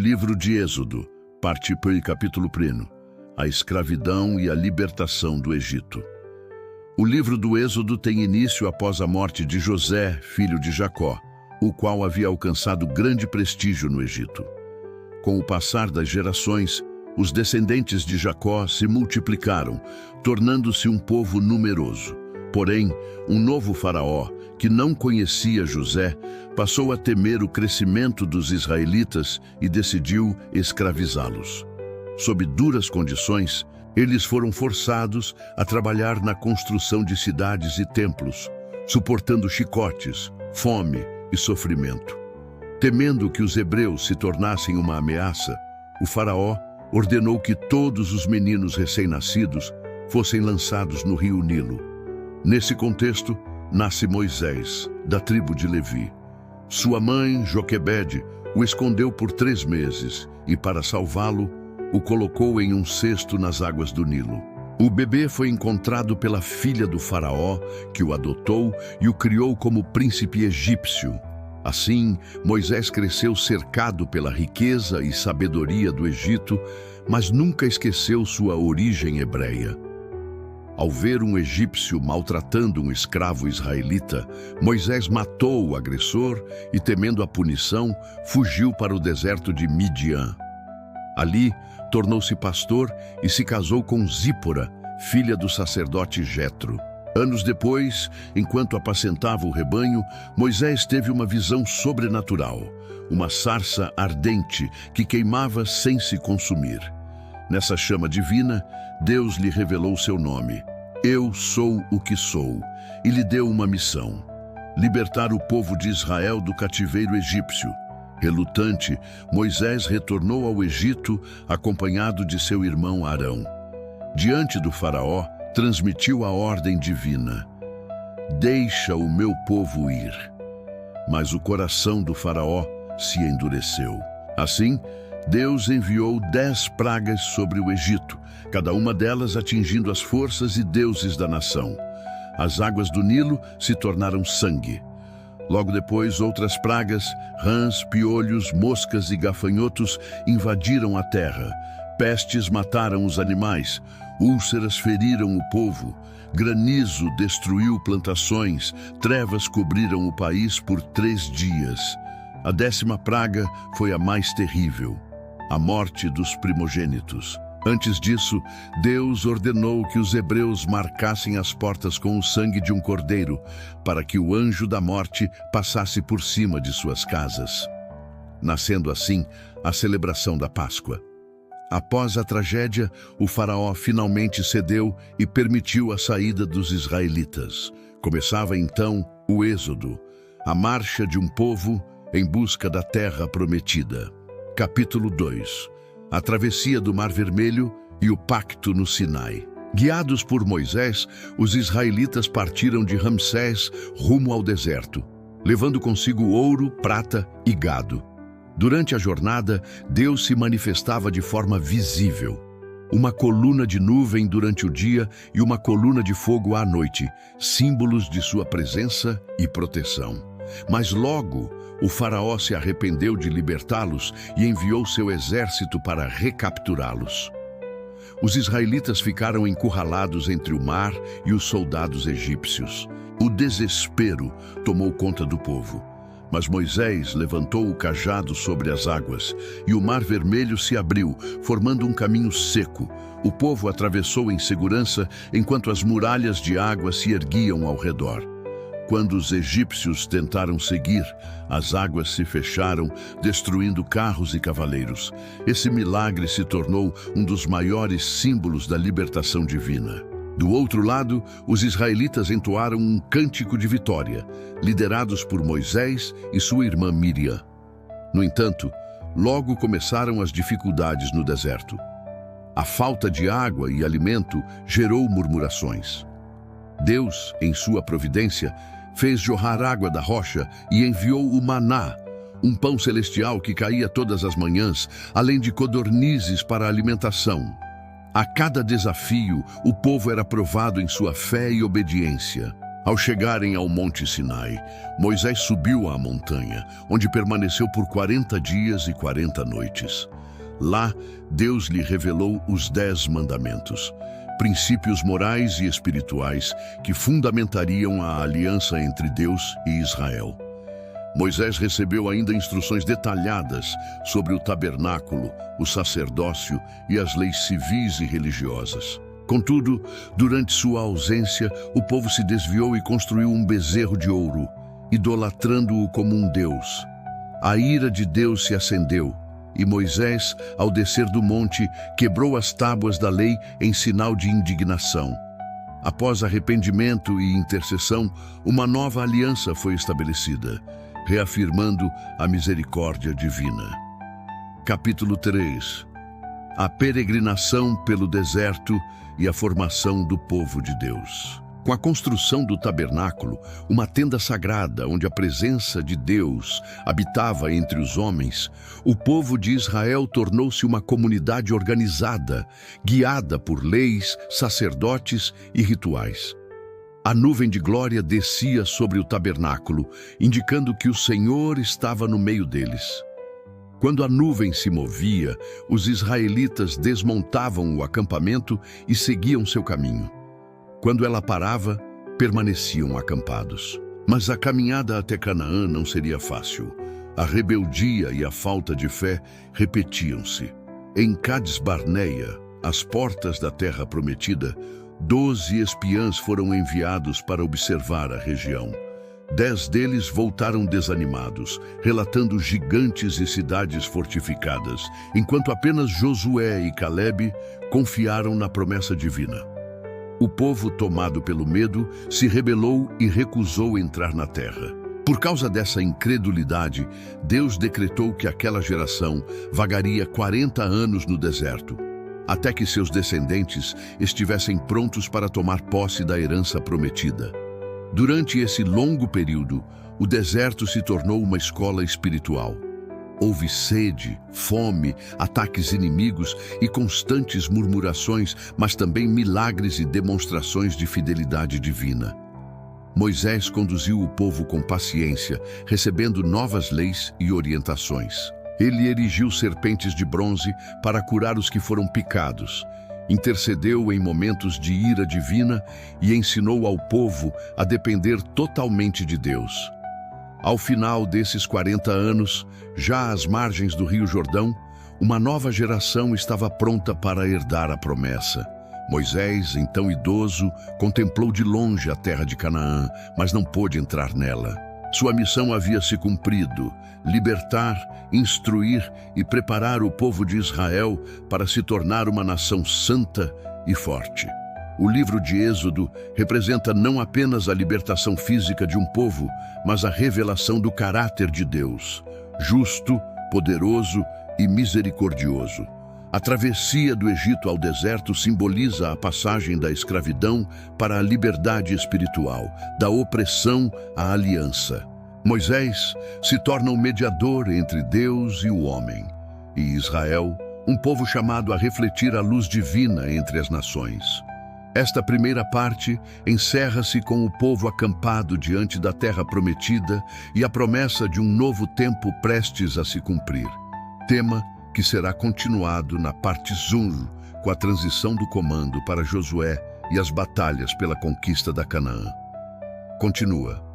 Livro de Êxodo, parte P, capítulo 1. A escravidão e a libertação do Egito. O livro do Êxodo tem início após a morte de José, filho de Jacó, o qual havia alcançado grande prestígio no Egito. Com o passar das gerações, os descendentes de Jacó se multiplicaram, tornando-se um povo numeroso. Porém, um novo faraó, que não conhecia José, passou a temer o crescimento dos israelitas e decidiu escravizá-los. Sob duras condições, eles foram forçados a trabalhar na construção de cidades e templos, suportando chicotes, fome e sofrimento. Temendo que os hebreus se tornassem uma ameaça, o faraó ordenou que todos os meninos recém-nascidos fossem lançados no rio Nilo. Nesse contexto, nasce Moisés, da tribo de Levi. Sua mãe, Joquebede, o escondeu por 3 meses e, para salvá-lo, o colocou em um cesto nas águas do Nilo. O bebê foi encontrado pela filha do faraó, que o adotou e o criou como príncipe egípcio. Assim, Moisés cresceu cercado pela riqueza e sabedoria do Egito, mas nunca esqueceu sua origem hebreia. Ao ver um egípcio maltratando um escravo israelita, Moisés matou o agressor e, temendo a punição, fugiu para o deserto de Midian. Ali, tornou-se pastor e se casou com Zípora, filha do sacerdote Jetro. Anos depois, enquanto apacentava o rebanho, Moisés teve uma visão sobrenatural, uma sarça ardente que queimava sem se consumir. Nessa chama divina, Deus lhe revelou seu nome. Eu sou o que sou, e lhe deu uma missão: libertar o povo de Israel do cativeiro egípcio. Relutante, Moisés retornou ao Egito, acompanhado de seu irmão Arão. Diante do faraó, transmitiu a ordem divina: deixa o meu povo ir. Mas o coração do faraó se endureceu. Assim, Deus enviou 10 pragas sobre o Egito, cada uma delas atingindo as forças e deuses da nação. As águas do Nilo se tornaram sangue. Logo depois, outras pragas, rãs, piolhos, moscas e gafanhotos invadiram a terra. Pestes mataram os animais, úlceras feriram o povo, granizo destruiu plantações, trevas cobriram o país por 3 dias. A 10ª praga foi a mais terrível: a morte dos primogênitos. Antes disso, Deus ordenou que os hebreus marcassem as portas com o sangue de um cordeiro, para que o anjo da morte passasse por cima de suas casas. Nascendo assim a celebração da Páscoa. Após a tragédia, o faraó finalmente cedeu e permitiu a saída dos israelitas. Começava então o Êxodo, a marcha de um povo em busca da terra prometida. Capítulo 2. A travessia do Mar Vermelho e o pacto no Sinai. Guiados por Moisés, os israelitas partiram de Ramsés rumo ao deserto, levando consigo ouro, prata e gado. Durante a jornada, Deus se manifestava de forma visível. Uma coluna de nuvem durante o dia e uma coluna de fogo à noite, símbolos de sua presença e proteção. Mas logo, o faraó se arrependeu de libertá-los e enviou seu exército para recapturá-los. Os israelitas ficaram encurralados entre o mar e os soldados egípcios. O desespero tomou conta do povo. Mas Moisés levantou o cajado sobre as águas, e o Mar Vermelho se abriu, formando um caminho seco. O povo atravessou em segurança, enquanto as muralhas de água se erguiam ao redor. Quando os egípcios tentaram seguir, as águas se fecharam, destruindo carros e cavaleiros. Esse milagre se tornou um dos maiores símbolos da libertação divina. Do outro lado, os israelitas entoaram um cântico de vitória, liderados por Moisés e sua irmã Miriam. No entanto, logo começaram as dificuldades no deserto. A falta de água e alimento gerou murmurações. Deus, em sua providência, fez jorrar água da rocha e enviou o maná, um pão celestial que caía todas as manhãs, além de codornizes para a alimentação. A cada desafio, o povo era provado em sua fé e obediência. Ao chegarem ao Monte Sinai, Moisés subiu à montanha, onde permaneceu por 40 dias e 40 noites. Lá, Deus lhe revelou os 10 mandamentos, princípios morais e espirituais que fundamentariam a aliança entre Deus e Israel. Moisés recebeu ainda instruções detalhadas sobre o tabernáculo, o sacerdócio e as leis civis e religiosas. Contudo, durante sua ausência, o povo se desviou e construiu um bezerro de ouro, idolatrando-o como um deus. A ira de Deus se acendeu, e Moisés, ao descer do monte, quebrou as tábuas da lei em sinal de indignação. Após arrependimento e intercessão, uma nova aliança foi estabelecida, reafirmando a misericórdia divina. Capítulo 3. A peregrinação pelo deserto e a formação do povo de Deus. Com a construção do tabernáculo, uma tenda sagrada onde a presença de Deus habitava entre os homens, o povo de Israel tornou-se uma comunidade organizada, guiada por leis, sacerdotes e rituais. A nuvem de glória descia sobre o tabernáculo, indicando que o Senhor estava no meio deles. Quando a nuvem se movia, os israelitas desmontavam o acampamento e seguiam seu caminho. Quando ela parava, permaneciam acampados. Mas a caminhada até Canaã não seria fácil. A rebeldia e a falta de fé repetiam-se. Em Cades Barneia, às portas da terra prometida, 12 espiãs foram enviados para observar a região. 10 deles voltaram desanimados, relatando gigantes e cidades fortificadas, enquanto apenas Josué e Calebe confiaram na promessa divina. O povo, tomado pelo medo, se rebelou e recusou entrar na terra. Por causa dessa incredulidade, Deus decretou que aquela geração vagaria 40 anos no deserto, até que seus descendentes estivessem prontos para tomar posse da herança prometida. Durante esse longo período, o deserto se tornou uma escola espiritual. Houve sede, fome, ataques inimigos e constantes murmurações, mas também milagres e demonstrações de fidelidade divina. Moisés conduziu o povo com paciência, recebendo novas leis e orientações. Ele erigiu serpentes de bronze para curar os que foram picados, intercedeu em momentos de ira divina e ensinou ao povo a depender totalmente de Deus. Ao final desses 40 anos, já às margens do Rio Jordão, uma nova geração estava pronta para herdar a promessa. Moisés, então idoso, contemplou de longe a terra de Canaã, mas não pôde entrar nela. Sua missão havia se cumprido: libertar, instruir e preparar o povo de Israel para se tornar uma nação santa e forte. O livro de Êxodo representa não apenas a libertação física de um povo, mas a revelação do caráter de Deus, justo, poderoso e misericordioso. A travessia do Egito ao deserto simboliza a passagem da escravidão para a liberdade espiritual, da opressão à aliança. Moisés se torna o mediador entre Deus e o homem, e Israel, um povo chamado a refletir a luz divina entre as nações. Esta primeira parte encerra-se com o povo acampado diante da terra prometida e a promessa de um novo tempo prestes a se cumprir. Tema que será continuado na parte Zur, com a transição do comando para Josué e as batalhas pela conquista da Canaã. Continua.